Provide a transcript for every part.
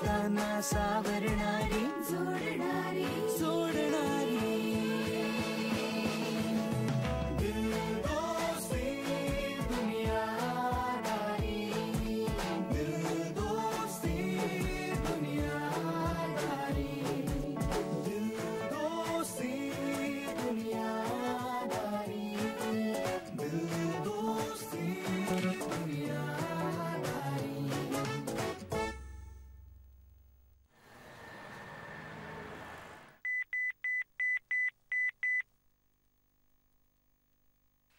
रस्त्यांना सावरणारी जोडणारी जोडणारी दिल दोस्ती दुनियादारी दिल दोस्ती दुनियादारी दिल दोस्ती दुनियादारी दिल दोस्ती दुनियादारी.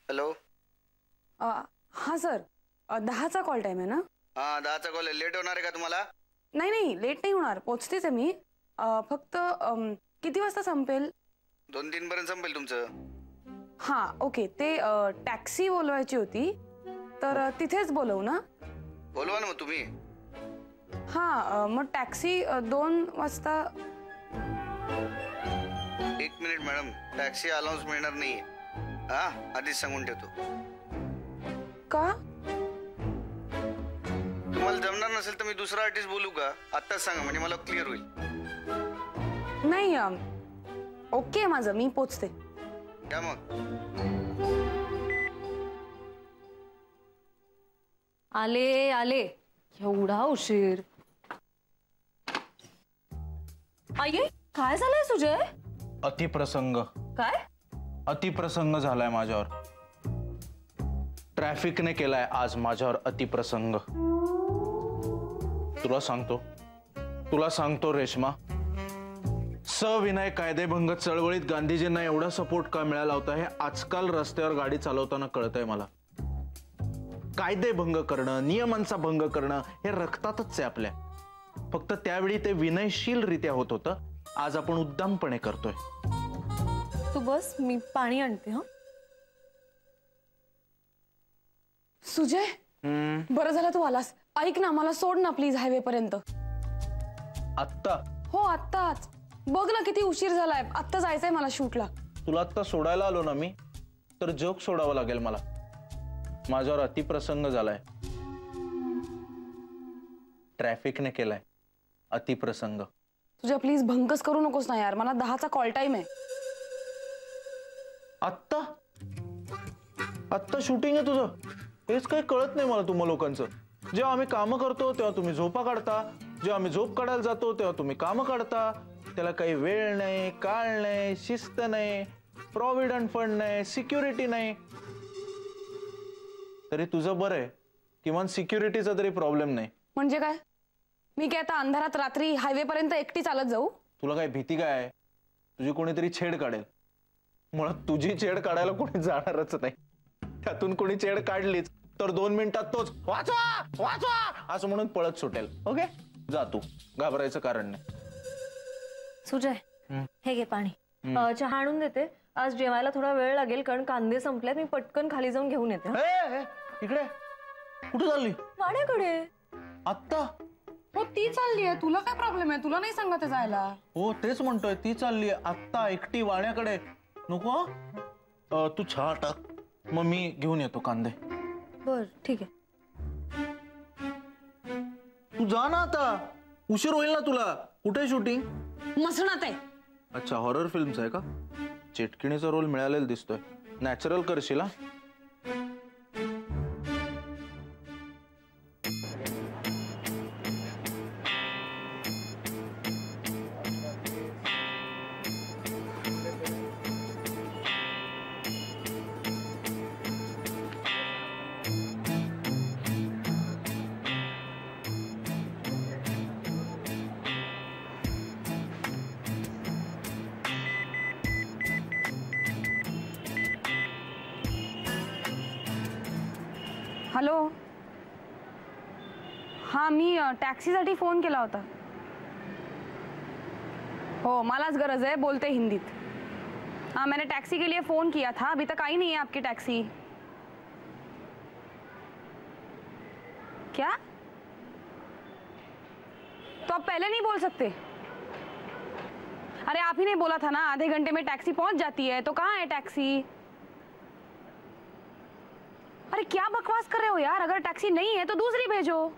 हॅलो. हाँ सर 10चा कॉल टाइम आहे ना? हा 10चा कॉल आहे. लेट होणार आहे का तुम्हाला? नाही नाही लेट नाही होणार, पोहोचतेच आहे मी. फक्त किती वाजता संपेल? 2-3 पर्यंत संपेल तुमचं. हां ओके. ते टॅक्सी बोलवायची होती तर तिथेच बोलवू ना? बोलवा ना मग तुम्ही. हां मग टॅक्सी 2 वाजता. 1 मिनिट मॅडम, टॅक्सी अलाउन्स मिळणार नाही. हा आधीच सांगून ठेवतो. का? तुम्हाला जमणार नसेल तर मी दुसरा आर्टिस्ट बोलू का? आत्ताच सांगा म्हणजे मला क्लिअर होईल. नाही ओके माझं, मी पोचते. या मग. आले आले. एवढा उशीर. आई काय झालंय सुजय? अतिप्रसंग. काय? अतिप्रसंग झालाय माझ्यावर. ट्रॅफिकने केलाय आज माझ्यावर अतिप्रसंग. तुला सांगतो रेश्मा, सविनय कायदेभंग चळवळीत गांधीजींना एवढा सपोर्ट का मिळाला होता हे आजकाल रस्त्यावर गाडी चालवताना कळतंय मला. कायदेभंग करणं, नियमांचा भंग करणं हे रक्तातच आहे आपल्या. फक्त त्यावेळी ते विनयशीलरित्या होत होतं. आज आपण उद्दामपणे करतोय. तू बस, मी पाणी आणते. हा सुजय बरं झालं तू आलास. ऐक ना, मला सोड ना प्लीज हायवे पर्यंत. आत्ता? हो आत्ताच. बघ ना किती उशीर झालाय. आत्ता जायचंय मला शूटला. तुला आत्ता सोडायला आलो ना मी, तर जग सोडावं लागेल मला. माझ्यावर अतिप्रसंग झालाय. ट्रॅफिकने केलाय अतिप्रसंग. तुझ्या प्लीज भंगच करू नकोस ना यार. मला 10चा कॉल टाइम आहे. आत्ता शूटिंग आहे तुझं? हेच काही कळत नाही मला तुम्हा लोकांचं. जेव्हा आम्ही कामं करतो तेव्हा तुम्ही झोपा काढता, जेव्हा आम्ही झोप काढायला जातो तेव्हा तुम्ही कामं काढता. त्याला काही वेळ नाही, काळ नाही, शिस्त नाही, प्रॉव्हिडंट फंड नाही, सिक्युरिटी नाही. तरी तुझं बरं आहे, किमान सिक्युरिटीचा तरी प्रॉब्लेम नाही. म्हणजे काय? मी काय आता अंधारात रात्री हायवे पर्यंत एकटी चालत जाऊ? तुला काय भीती काय आहे? तुझी कोणीतरी छेड काढेल. मुळात तुझी छेड काढायला कोणी जाणारच नाही. त्यातून कोणी छेड काढलीच तर 2 मिनिटात तोच वाचवा वाचवा असं म्हणून पळत सुटेल. ओके जा, तू घाबरायचं कारण नाही. सुजय हे घे पाणी. चहा आणून देते. आज जेवायला थोडा वेळ लागेल कारण कांदे संपलेत. मी पटकन खाली जाऊन घेऊन येते. इकडे कुठे चालली? वाड्याकडे. आत्ता? हो ती चालली आहे. तुला काय प्रॉब्लेम आहे? तुला नाही सांगत जायला? हो तेच म्हणतोय, ती चालली आत्ता एकटी वाड्याकडे. नको तू चहा टाक, मग मी घेऊन येतो कांदे. बर ठीक आहे. तू जा ना आता, उशीर होईल ना तुला. कुठे शूटिंग? मसणात आहे. अच्छा, हॉरर फिल्मचं आहे का? चेटकिणीचा रोल मिळालेला दिसतोय. नॅचरल करशील. हॅलो. हाँ मी टॅक्सीसाठी फोन केला होता. हो मलाच गरज है, बोलते हिंदीत. हाँ मैंने टैक्सी के लिए फ़ोन किया था, अभी तक आई नहीं है आपकी टैक्सी. क्या? तो आप पहले नहीं बोल सकते? अरे आप ही ने बोला था ना आधे घंटे में टैक्सी पहुंच जाती है, तो कहाँ है टैक्सी? अरे क्या बकवास कर रहे हो यार, अगर टैक्सी नहीं है तो दूसरी भेजो.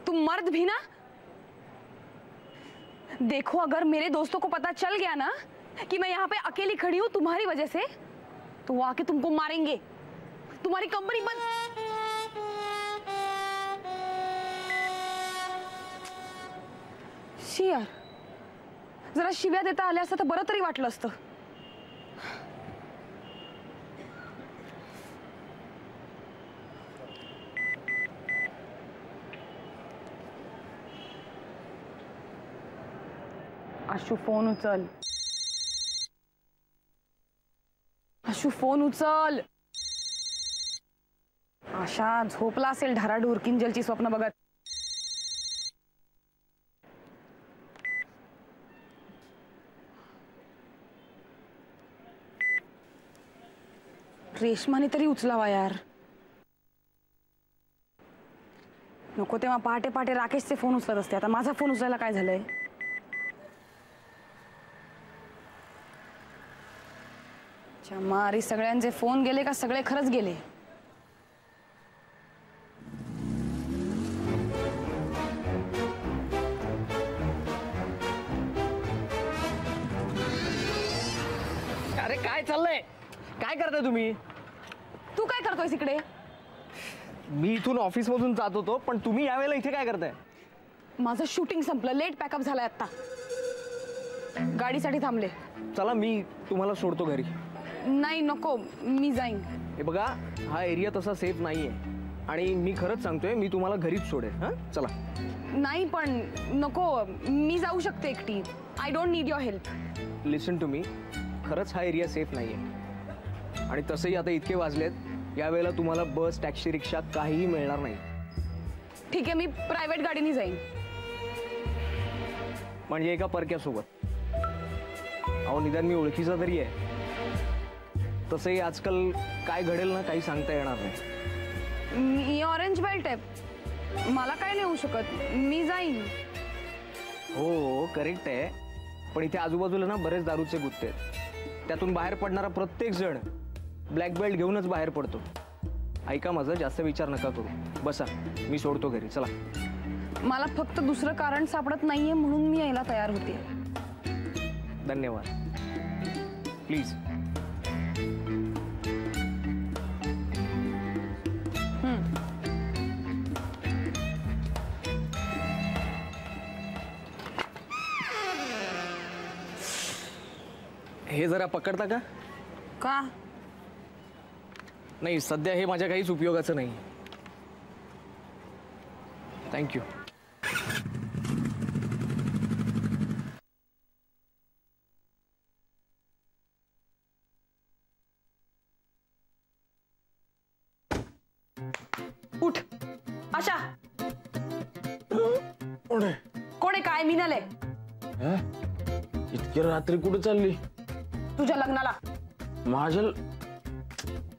तुम मर्द भी ना। देखो अगर मेरे दोस्तों को पता चल गया ना कि मैं यहाँ पे अकेली खड़ी हूँ तुम्हारी वजह से, तो वो आके तुमको मारेंगे, तुम्हारी कंपनी बंद। शी यार, जरा शिव्या देता आल्या असतं तर बरं तरी वाटलं असतं. आशू फोन उचल. आशू फोन उचल. आशा झोपला असेल ढाराढूर किंजलची स्वप्न बघत. रेशमाने तरी उचलावा यार. नको तेव्हा पहाटे पहाटे राकेशचे फोन उचलत असते. आता माझा फोन उचलायला काय झालंय. मारी सगळ्यांचे फोन गेले का सगळे खरंच गेले. अरे काय चाललंय, काय करताय तुम्ही? तू काय करतोयस इकडे? मी इथून ऑफिस मधून जात होतो, पण तुम्ही यावेळेला इथे काय करताय? माझं शूटिंग संपलं, लेट पॅकअप झालाय आता. गाडीसाठी थांबले. चला मी तुम्हाला सोडतो घरी. नाही नको, मी जाईन. हे बघा, हा एरिया तसा सेफ नाहीये आणि मी खरंच सांगतोय, मी तुम्हाला घरीच सोडेल. हा चला. नाही पण नको, मी जाऊ शकते एकटी. I don't need your help. Listen to me, खरंच हा एरिया सेफ नाहीये आणि तसंही आता इतके वाजलेत, यावेळेला तुम्हाला बस टॅक्सी रिक्षा काहीही मिळणार नाही. ठीक आहे, मी प्रायव्हेट गाडीने जाईन. म्हणजे एका परक्यासोबत. अहो निदान मी ओळखीचा तरी आहे. तसंही आजकाल काय घडेल ना काही सांगता येणार नाही. मी ऑरेंज बेल्ट आहे, मला काय नाही होऊ शकत. मी जाईन. हो करेक्ट आहे, पण इथे आजूबाजूला ना बरेच दारूचे गुत्ते आहेत. त्यातून बाहेर पडणारा प्रत्येक जण ब्लॅक बेल्ट घेऊनच बाहेर पडतो. ऐका माझं, जास्त विचार नका करू. बसा, मी सोडतो घरी. चला. मला फक्त दुसरं कारण सापडत नाहीये म्हणून मी यायला तयार होते. धन्यवाद. प्लीज. हे जरा पकडता का? का? नाही, सध्या हे माझ्या काहीच उपयोगाचं नाही. थँक्यू. उठ. आशा. कोण आहे? कोण आहे? काय मिनाले? इतकी रात्री कुठे चालली? तुझ्या लग्नाला. माझ्या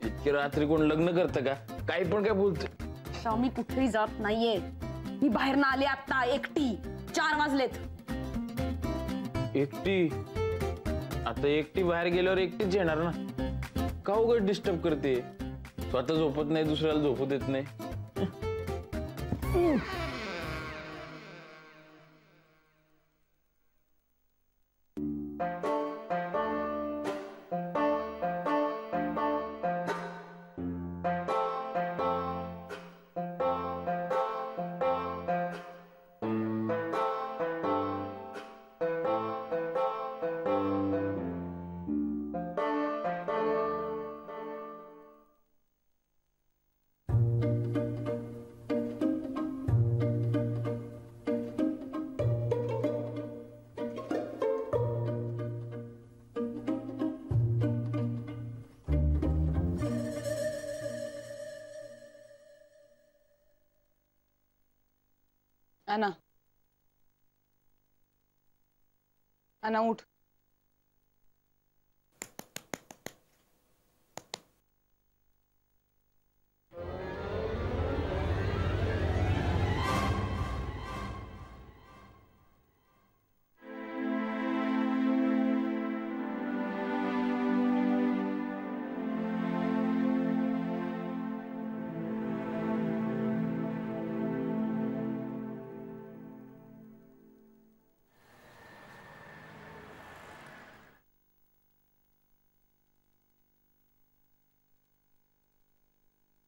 इतकी रात्री कोण लग्न करतं का? काही पण काय बोलते? मी कुठेही जात नाहीये. मी बाहेर ना आले आता एकटी. 4 वाजलेत. एकटी? आता एकटी बाहेर गेल्यावर एकटीच येणार ना. का उगाच डिस्टर्ब करते? स्वतः झोपत नाही, दुसऱ्याला झोपू देत नाही. अन्ना. अन्ना उठ.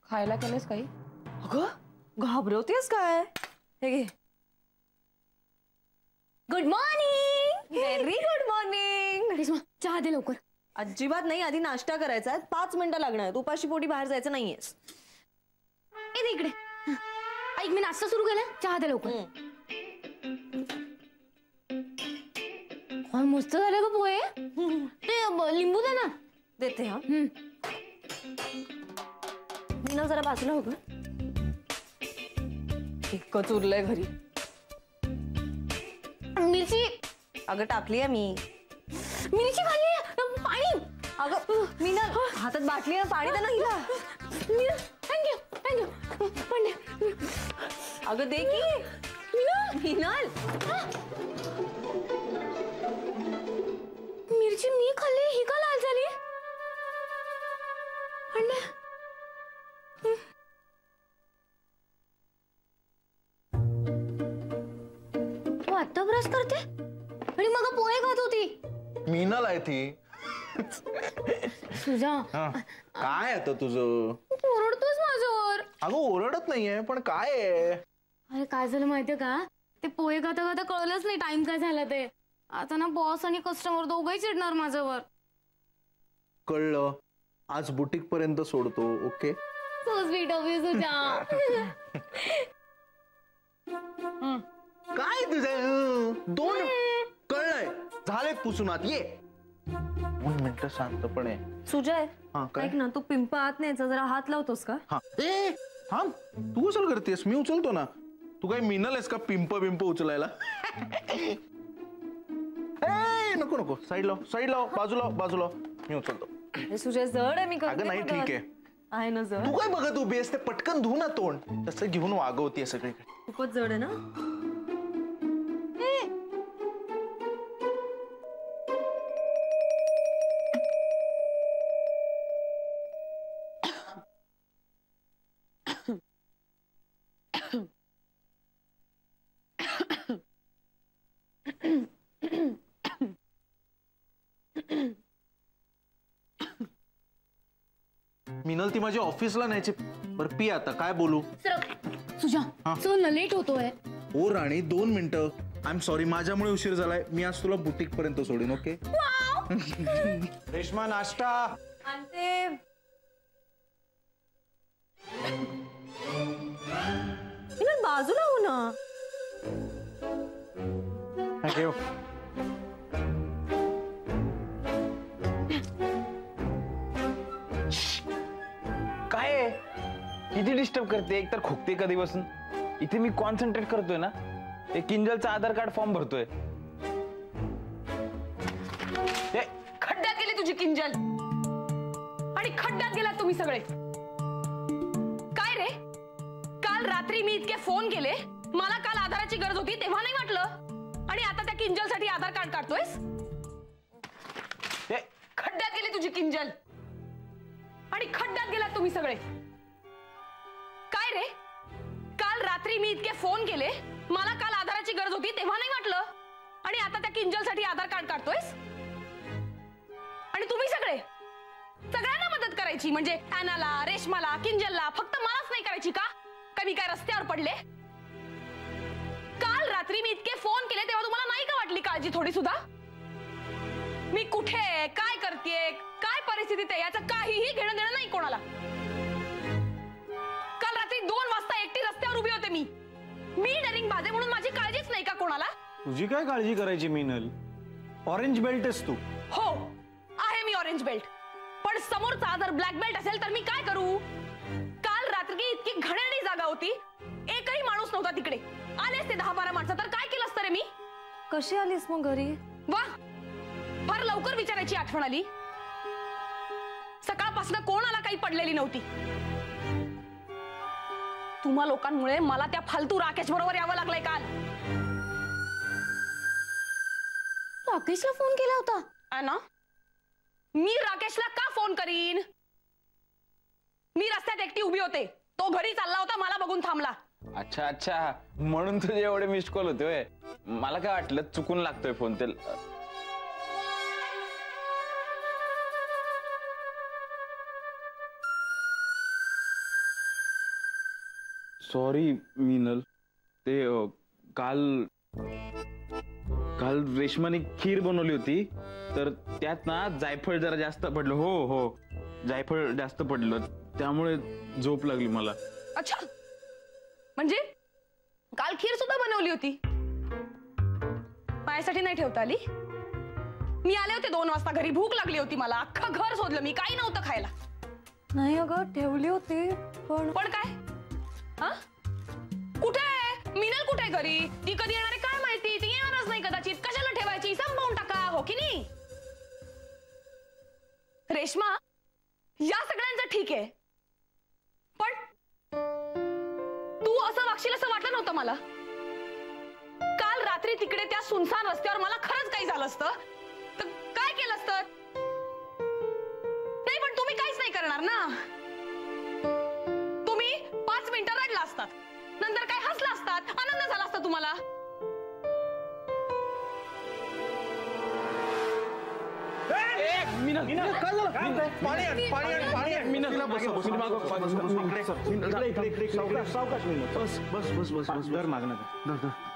खायला केलंस काही? अगं घाबरवतेस काय? हे घे. Good morning. Very good morning. Karishma चहा दे लवकर. अजिबात नाही, आधी नाश्ता करायचा आहे. 5 मिनिटं लागणार आहेत. उपाशी पोटी बाहेर जायचं नाहीयेस. ए दे इकडे. ऐक मी नाश्ता सुरू केला, चहा दे लवकर. मस्त झालं ग पोहे. ते लिंबू दे ना. देते हा. मी ना जरा बाजूला हो ग. इतकंच उरलंय घरी. मिरची अगं टाकली आहे मी. मिरची खाल्ली. पाणी. अगं मी ना हातात बाटली आहे, पाणी दे ना हिला. Thank you thank you. पण अगं दे की. मिनल मिरची मी खाल्ली, ही का लाल झाली? अण्णा तू आता ब्रश करते आणि मग पोहे खात होती. मीनल आहे ती. तुझा काय आता तुझं? ओरडतोस माझ्यावर. अगं ओरडत नाहीये, पण काय आहे? अरे काय झालं माहितीये का, ते पोहे खाता खाता कळलंच नाही टाइम काय झाला ते. आता ना बॉस आणि कस्टमर दोघंही चिडणार माझ्यावर. कळलं. आज बुटीक पर्यंत सोडतो. Okay. So sweet of you तुझा. काय तुझं 2 कळलंय. झाले पुसून आत ये. 2 मिनिटं शांतपणे. सुजय हा, काय? ऐक ना, तू पिंप आत न्यायचा, जरा हात लावतोस का? हा ए थांब. तू उचल करतेस, मी उचलतो ना. तू काय मिनल आहेस का पिंप उचलायला? ए नको नको, साईड लाव बाजूला मी उचलतो. अरे सुजय जड आहे, मी करते अगं नाही, मदत. ठीक आहे ना जड. तू काय बघत उभी आहेस? ते पटकन धु ना तोंड. तसं घेऊन वागवतीये सगळीकडे. खूपच जड आहे ना. मिनल ती माझ्या ऑफिसला न्यायची. बरं पी आता, काय बोलू? तुझा चल ना, लेट होतोय. ओ राणी 2 मिनिटं. आय एम सॉरी, माझ्यामुळे उशीर झालाय. मी आज तुला बुटीक पर्यंत सोडीन. ओके. रेश्मा नाश्ता. आणते. मिनल बाजूला हो ना. ठेव. काय आहे? किती डिस्टर्ब करते. एक तर खोकते कधीपासून. इथे मी कॉन्सन्ट्रेट करतोय ना. एक किंजलचा आधार कार्ड फॉर्म भरतोय. खड्ड्यात गेली तुझी किंजल आणि खड्ड्यात गेलात तुम्ही सगळे. काय रे, काल रात्री मी इतके फोन केले, मला काल आधाराची गरज होती तेव्हा नाही वाटलं, आणि आता त्या किंजलसाठी आधार कार्ड काढतोयस? खड्ड्यात गेली तुझी किंजल आणि खड्ड्यात गेलात तुम्ही सगळे. काय रे, काल रात्री मी इतके फोन केले, मला काल आधाराची गरज होती तेव्हा नाही वाटलं, आणि आता त्या किंजलसाठी आधार कार्ड काढतोयस? आणि तुम्ही सगळ्यांना मदत करायची म्हणजे अॅनाला, रेशमाला, किंजलला, फक्त मलाच नाही करायची का? मी काय रस्त्यावर पडले? काल रात्री मी इतके फोन केले तेव्हा तुम्हाला नाही का वाटली काळजी थोडी सुद्धा? मी कुठे आहे, काय करतेय, काय परिस्थितीत आहे याचं काहीही घेणं देणं नाही कोणाला. काल रात्री 2 वाजता एकटी रस्त्यावर उभी होते मी डरिंग बाजे म्हणून माझी काळजीच नाही का कोणाला? तुझी काय काळजी करायची मिनल? ऑरेंज बेल्ट आहेस तू. हो आहे मी ऑरेंज बेल्ट, पण समोरचा जर ब्लॅक बेल्ट असेल तर मी काय करू? काल रात्री इतकी घणेरडी जागा होती, एकही माणूस नव्हता तिकडे. आलेच ते 10-12 माणसं, तर काय केलं असतं रे मी? कशी आलीस मग घरी? वा, फार लवकर विचारायची आठवण आली. सकाळपासून कोणाला काही पडलेली नव्हती. तुम्हा लोकांमुळे मला त्या फालतू राकेश बरोबर यावं लागलंय. काल राकेशला फोन केला होता ना? मी राकेशला का फोन करीन? मी रस्त्यात एकटी उभी होते, तो घरी चालला होता, मला बघून थांबला. अच्छा, म्हणून तुझे एवढे मिस्ड कॉल होते होय. मला काय वाटलं चुकून लागतोय फोन. ते सॉरी मीनल. ते काल रेशमाने खीर बनवली होती तर त्यात ना जायफळ जरा जास्त पडलं. हो जायफळ जास्त पडलं त्यामुळे झोप लागली मला. अच्छा, म्हणजे काल खीर सुद्धा बनवली होती, माझ्यासाठी नाही ठेवता आली? मी आले होते 2 वाजता घरी, भूक लागली होती मला, अख्खं घर शोधलं मी, काही नव्हतं खायला. नाही अगं ठेवली होती पण काय? हा, कुठे आहे मीनल? कुठे आहे घरी? ती कधी येणार आहे काय माहिती, ती येणारच नाही कदाचित. कशाला ठेवायची, संपवून टाका, हो की नाही? रेश्मा, या सगळ्यांचं ठीक आहे, पण तू असं वागशील असं वाटलं नव्हतं मला. काल रात्री तिकडे त्या सुनसान रस्त्यावर मला खरंच काही झालं असतं तर काय केलं असतं? नाही, पण तुम्ही काहीच नाही करणार ना. तुम्ही 5 मिनिटं रडला असतात, नंतर काय हसला असतात, आनंद झाला असता तुम्हाला.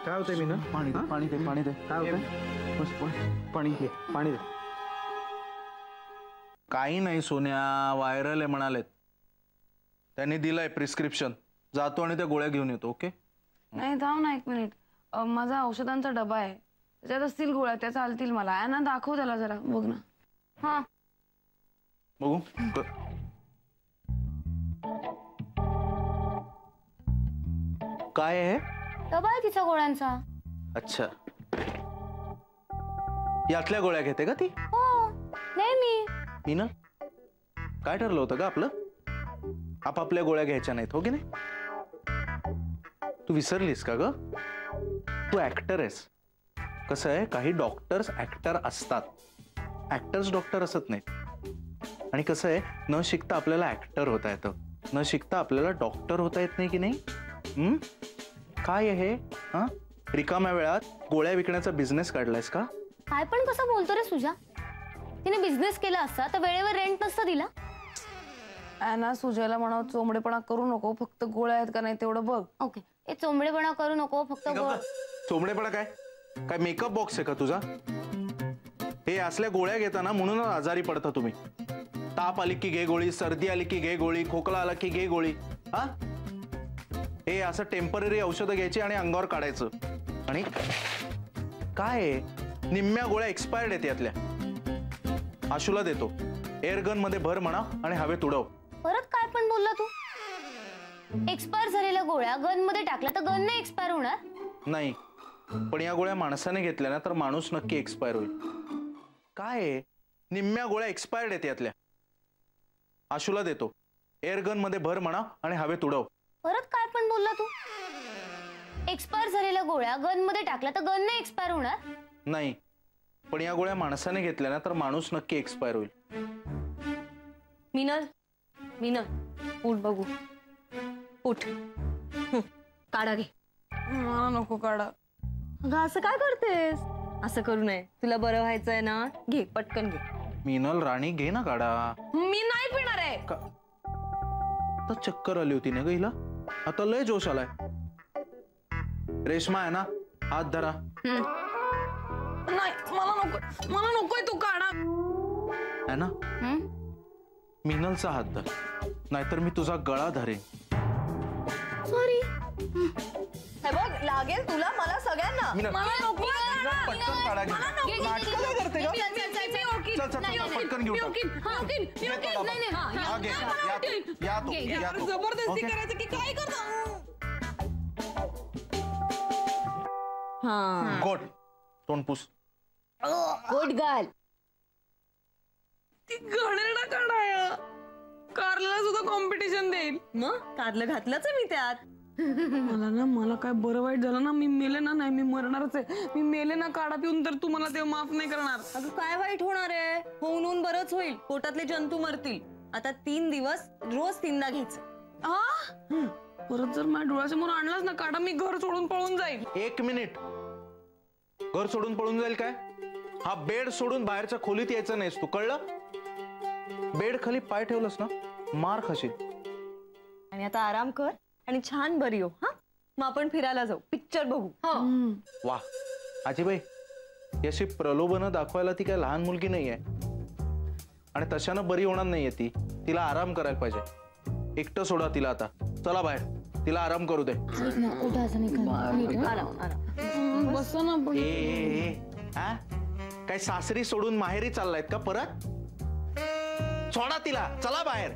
काय होतंय मीनल? पाणी दे. काय होतंय? बस पाणी दे. काही नाही सोन्या, व्हायरल आहे म्हणालेत. त्यांनी दिलंय प्रिस्क्रिप्शन. जातो आणि त्या गोळ्या घेऊन येतो. ओके? नाही, थांब ना 1 मिनिट. माझा औषधांचा डबा आहे, त्याच्यात असतील गोळ्या, त्या चालतील मला. आहे ना, दाखव त्याला जरा, बघ ना. हा बघू. काय आहे? डबा आहे तिचा गोळ्यांचा. अच्छा, यातल्या गोळ्या घेते का ती? हो, नेहमी. मीनल, काय ठरलं होतं का आपलं? आपापल्या गोळ्या घ्यायच्या नाहीत, हो की नाही? तू विसरलीस का ग? तू ऍक्टर आहेस. कसं आहे, काही डॉक्टर्स ऍक्टर असतात, ऍक्टर्स डॉक्टर असत नाहीत. आणि कसं आहे, न शिकता आपल्याला ऍक्टर होता येतं, न शिकता आपल्याला डॉक्टर होता येत नाही की नाही? काय आहे हा? रिकाम्या वेळात गोळ्या विकण्याचा बिझनेस काढलायस का? काय पण कसं बोलतो रे सुजा? तिने बिझनेस केला असता तर वेळेवर रेंट नसतं दिला. ना, सुजयला म्हणावं चोंबडेपणा करू नको, फक्त गोळ्या आहेत का नाही तेवढं बघ. ओके, हे चोंबडेपणा करू नको, फक्त चोमडेपणा काय? काय मेकअप बॉक्स आहे का तुझा? हे असल्या गोळ्या घेताना म्हणूनच आजारी पडता तुम्ही. ताप आली की घे गोळी, सर्दी आली की घे गोळी, खोकला आला की घे गोळी. हा, हे असं टेम्पररी औषधं घ्यायची आणि अंगावर काढायचं. आणि काय निम्म्या गोळ्या एक्सपायर्ड आहेत यातल्या. आशूला देतो, एअरगन मध्ये भर म्हणा आणि हवेत उडव. परत काय पण बोलला तू? एक्सपायर झालेल्या गोळ्या गन मध्ये टाकल्या तर गन नाही एक्सपायर होणार? नाही, पण या गोळ्या माणसाने घेतल्या ना तर माणूस नक्की एक्सपायर होईल. काय निम्म्या गोळ्या एक्सपायर्ड आहेत यातल्या. आशूला देतो, एअरगन मध्ये भर म्हणा आणि हवेत उडव. परत काय पण बोलला तू? एक्सपायर झालेल्या गोळ्या गन मध्ये टाकल्या तर गन नाही एक्सपायर होणार? नाही, पण या गोळ्या माणसाने घेतल्या ना तर माणूस नक्की एक्सपायर होईल. मीनल, उठ बघू, उठ. काढा घे. मला नको काढा. अगं असं काय करतेस? असं करू नये, तुला बरं व्हायचंय ना. घे, पटकन घे. मीनल राणी, घे ना काढा. मी नाही पिणार आहे. आता चक्कर आली होती ना ग हिला, आता लय जोश आलाय. रेश्मा आहे ना, हात धरा. नाही, मला नकोय तू काढा. आहे ना, मिनलचा हात धर, नाहीतर मी तुझा गळा धरेन. सॉरी. हे बघ, लागेल तुला, मला सगळ्यांना. मला नको. पटकन काढा घे. नाटकं काय करते का? चल पटकन घेऊन टाक. जबरदस्ती करायचं की काय करतो? गोट तोंड पुस. Good girl. ती घाणेरडा काढाया. कारला सुद्धा कॉम्पिटिशन देईल. मग कारलं घातलंच मी त्यात. मला काय बरं वाईट झालं ना, मी मेले ना, नाही मी मरणारच आहे. मी मेले ना काढा पिऊन तर तू मला ते माफ नाही करणार. अगं काय वाईट होणार आहे? होऊन बरंच होईल. पोटातले जंतू मरतील. आता 3 दिवस रोज 3दा घ्यायचं. परत जर माझ्या डोळ्यासमोर आणलास ना काढा, मी घर सोडून पळून जाईल. 1 मिनिट. घर सोडून पळून जाईल काय? हा बेड सोडून बाहेरच्या खोलीत यायचं नाहीस तू, कळलं? बेड खाली पाय ठेवलंस ना मार खाशील. आणि आता आराम कर आणि छान बरी हो. हा मग आपण फिरायला जाऊ, पिक्चर बघू. वा आजीबाई, ही अशी प्रलोभनं दाखवायला ती काय लहान मुलगी नाहीये आणि तशानं बरी होणार नाहीये ती. तिला आराम करायला पाहिजे. एकटं सोडा तिला आता. चला बाहेर, तिला आराम करू दे. हा काय सासरी सोडून माहेरी चाललायत का परत? सोडा तिला, चला बाहेर.